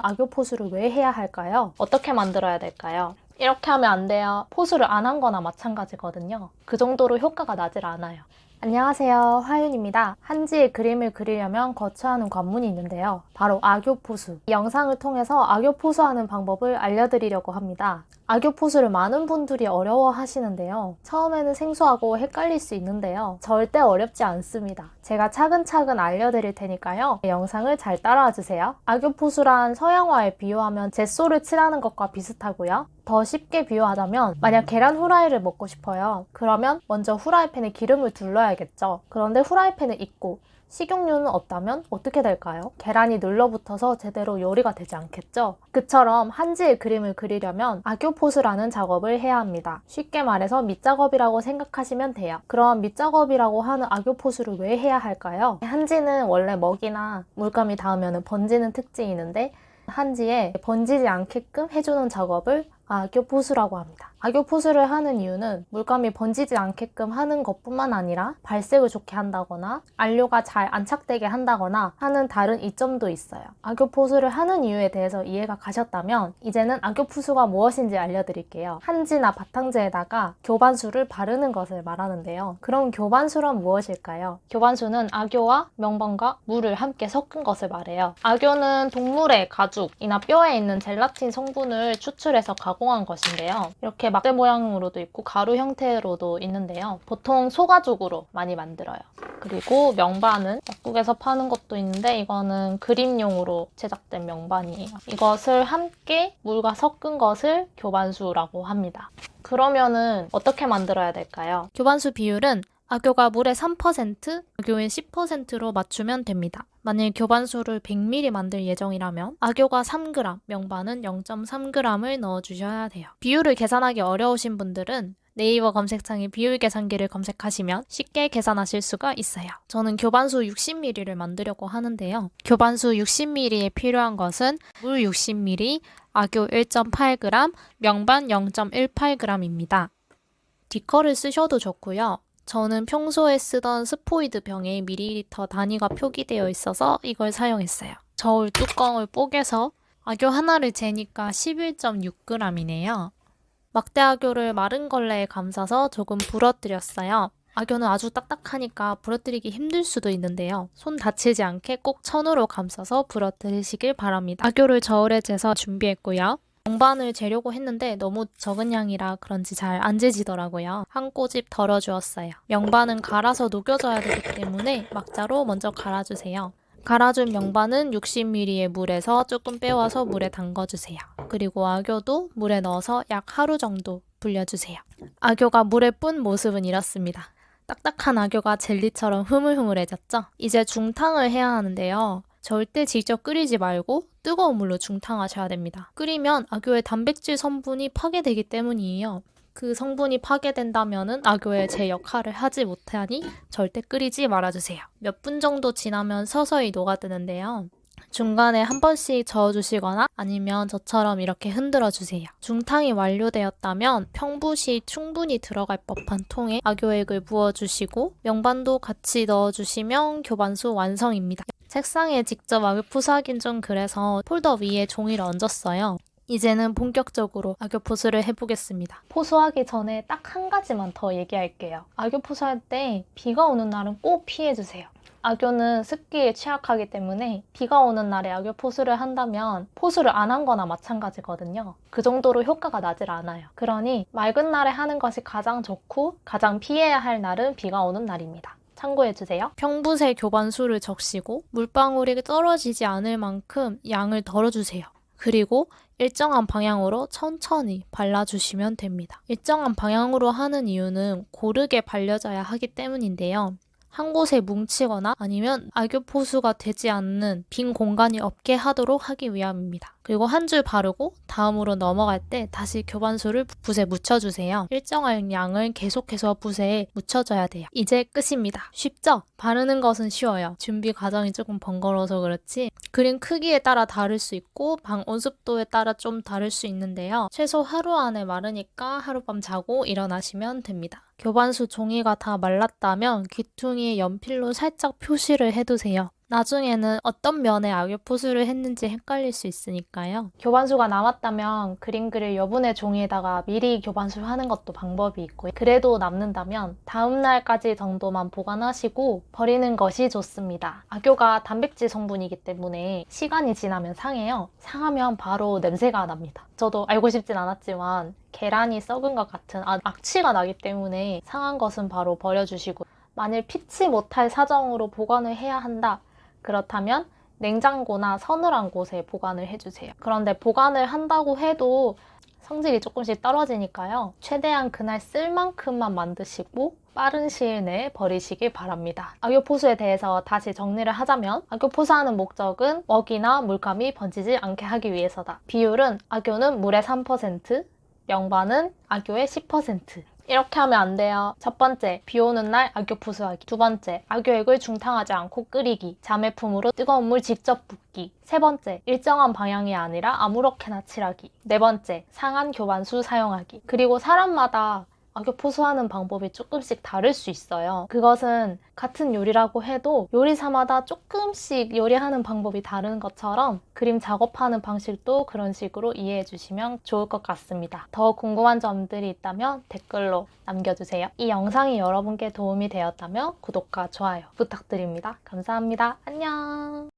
악교 포수를 왜 해야 할까요? 어떻게 만들어야 될까요? 이렇게 하면 안 돼요. 포수를 안 한 거나 마찬가지거든요. 그 정도로 효과가 나질 않아요. 안녕하세요, 화윤입니다. 한지의 그림을 그리려면 거쳐야 하는 관문이 있는데요. 바로 악교 포수. 이 영상을 통해서 악교 포수하는 방법을 알려드리려고 합니다. 악교 포수를 많은 분들이 어려워하시는데요. 처음에는 생소하고 헷갈릴 수 있는데요. 절대 어렵지 않습니다. 제가 차근차근 알려드릴 테니까요. 영상을 잘 따라와 주세요. 악교 포수란 서양화에 비유하면 젯소를 칠하는 것과 비슷하고요. 더 쉽게 비유하자면 만약 계란 후라이를 먹고 싶어요. 그러면 먼저 후라이팬에 기름을 둘러야겠죠. 그런데 후라이팬은 있고 식용유는 없다면 어떻게 될까요? 계란이 눌러붙어서 제대로 요리가 되지 않겠죠? 그처럼 한지의 그림을 그리려면 악교포수라는 작업을 해야 합니다. 쉽게 말해서 밑작업이라고 생각하시면 돼요. 그럼 밑작업이라고 하는 악교포수를 왜 해야 할까요? 한지는 원래 먹이나 물감이 닿으면 번지는 특징이 있는데 한지에 번지지 않게끔 해주는 작업을 악교포수라고 합니다. 악교포수를 하는 이유는 물감이 번지지 않게끔 하는 것뿐만 아니라 발색을 좋게 한다거나 안료가 잘 안착되게 한다거나 하는 다른 이점도 있어요. 악교포수를 하는 이유에 대해서 이해가 가셨다면 이제는 악교포수가 무엇인지 알려드릴게요. 한지나 바탕재에다가 교반수를 바르는 것을 말하는데요. 그럼 교반수란 무엇일까요? 교반수는 악교와 명반과 물을 함께 섞은 것을 말해요. 악교는 동물의 가죽이나 뼈에 있는 젤라틴 성분을 추출해서 가공한 것인데요. 이렇게 막대 모양으로도 있고 가루 형태로도 있는데요. 보통 소가죽으로 많이 만들어요. 그리고 명반은 약국에서 파는 것도 있는데 이거는 그림용으로 제작된 명반이에요. 이것을 함께 물과 섞은 것을 교반수라고 합니다. 그러면은 어떻게 만들어야 될까요? 교반수 비율은 악교가 물의 3%, 악교의 10%로 맞추면 됩니다. 만일 교반수를 100ml 만들 예정이라면 악교가 3g, 명반은 0.3g을 넣어주셔야 돼요. 비율을 계산하기 어려우신 분들은 네이버 검색창에 비율 계산기를 검색하시면 쉽게 계산하실 수가 있어요. 저는 교반수 60ml를 만들려고 하는데요. 교반수 60ml에 필요한 것은 물 60ml, 악교 1.8g, 명반 0.18g입니다. 디커를 쓰셔도 좋고요. 저는 평소에 쓰던 스포이드 병에 밀리리터 단위가 표기되어 있어서 이걸 사용했어요. 저울 뚜껑을 뽀개서 악교 하나를 재니까 11.6g이네요. 막대 악교를 마른 걸레에 감싸서 조금 부러뜨렸어요. 악교는 아주 딱딱하니까 부러뜨리기 힘들 수도 있는데요. 손 다치지 않게 꼭 천으로 감싸서 부러뜨리시길 바랍니다. 악교를 저울에 재서 준비했고요. 명반을 재려고 했는데 너무 적은 양이라 그런지 잘 안 재지더라고요. 한 꼬집 덜어주었어요. 명반은 갈아서 녹여져야 되기 때문에 막자로 먼저 갈아주세요. 갈아준 명반은 60ml의 물에서 조금 빼와서 물에 담궈주세요. 그리고 악교도 물에 넣어서 약 하루 정도 불려주세요. 악교가 물에 뻬 모습은 이렇습니다. 딱딱한 악교가 젤리처럼 흐물흐물해졌죠? 이제 중탕을 해야 하는데요. 절대 직접 끓이지 말고 뜨거운 물로 중탕하셔야 됩니다. 끓이면 악교의 단백질 성분이 파괴되기 때문이에요. 그 성분이 파괴된다면 악교의 제 역할을 하지 못하니 절대 끓이지 말아주세요. 몇 분 정도 지나면 서서히 녹아드는데요. 중간에 한 번씩 저어주시거나 아니면 저처럼 이렇게 흔들어주세요. 중탕이 완료되었다면 평붓이 충분히 들어갈 법한 통에 악교액을 부어주시고 명반도 같이 넣어주시면 교반수 완성입니다. 책상에 직접 악교 포수하긴 좀 그래서 폴더 위에 종이를 얹었어요. 이제는 본격적으로 악교 포수를 해보겠습니다. 포수하기 전에 딱 한 가지만 더 얘기할게요. 악교 포수할 때 비가 오는 날은 꼭 피해주세요. 악교는 습기에 취약하기 때문에 비가 오는 날에 악교 포수를 한다면 포수를 안 한 거나 마찬가지거든요. 그 정도로 효과가 나질 않아요. 그러니 맑은 날에 하는 것이 가장 좋고 가장 피해야 할 날은 비가 오는 날입니다. 참고해주세요. 평붓에 교반수를 적시고 물방울이 떨어지지 않을 만큼 양을 덜어주세요. 그리고 일정한 방향으로 천천히 발라주시면 됩니다. 일정한 방향으로 하는 이유는 고르게 발려져야 하기 때문인데요. 한 곳에 뭉치거나 아니면 악교 포수가 되지 않는 빈 공간이 없게 하도록 하기 위함입니다. 그리고 한 줄 바르고 다음으로 넘어갈 때 다시 교반수를 붓에 묻혀주세요. 일정한 양을 계속해서 붓에 묻혀줘야 돼요. 이제 끝입니다. 쉽죠? 바르는 것은 쉬워요. 준비 과정이 조금 번거로워서 그렇지 그림 크기에 따라 다를 수 있고 방 온습도에 따라 좀 다를 수 있는데요. 최소 하루 안에 마르니까 하룻밤 자고 일어나시면 됩니다. 교반수 종이가 다 말랐다면 귀퉁이에 연필로 살짝 표시를 해두세요. 나중에는 어떤 면에 악유포수를 했는지 헷갈릴 수 있으니까요. 교반수가 남았다면 그림 그릴 여분의 종이에다가 미리 교반수 하는 것도 방법이 있고요. 그래도 남는다면 다음 날까지 정도만 보관하시고 버리는 것이 좋습니다. 악유가 단백질 성분이기 때문에 시간이 지나면 상해요. 상하면 바로 냄새가 납니다. 저도 알고 싶진 않았지만 계란이 썩은 것 같은 악취가 나기 때문에 상한 것은 바로 버려주시고, 만일 피치 못할 사정으로 보관을 해야 한다. 그렇다면 냉장고나 서늘한 곳에 보관을 해주세요. 그런데 보관을 한다고 해도 성질이 조금씩 떨어지니까요. 최대한 그날 쓸 만큼만 만드시고 빠른 시일 내에 버리시길 바랍니다. 악유포수에 대해서 다시 정리를 하자면, 악유포수하는 목적은 먹이나 물감이 번지지 않게 하기 위해서다. 비율은 악유는 물의 3%, 명반은 악유의 10%. 이렇게 하면 안 돼요. 첫 번째, 비 오는 날 악유 포수하기. 두 번째, 악유액을 중탕하지 않고 끓이기. 자매품으로 뜨거운 물 직접 붓기. 세 번째, 일정한 방향이 아니라 아무렇게나 칠하기. 네 번째, 상한 교반수 사용하기. 그리고 사람마다 악유 포수하는 방법이 조금씩 다를 수 있어요. 그것은 같은 요리라고 해도 요리사마다 조금씩 요리하는 방법이 다른 것처럼 그림 작업하는 방식도 그런 식으로 이해해 주시면 좋을 것 같습니다. 더 궁금한 점들이 있다면 댓글로 남겨주세요. 이 영상이 여러분께 도움이 되었다면 구독과 좋아요 부탁드립니다. 감사합니다. 안녕.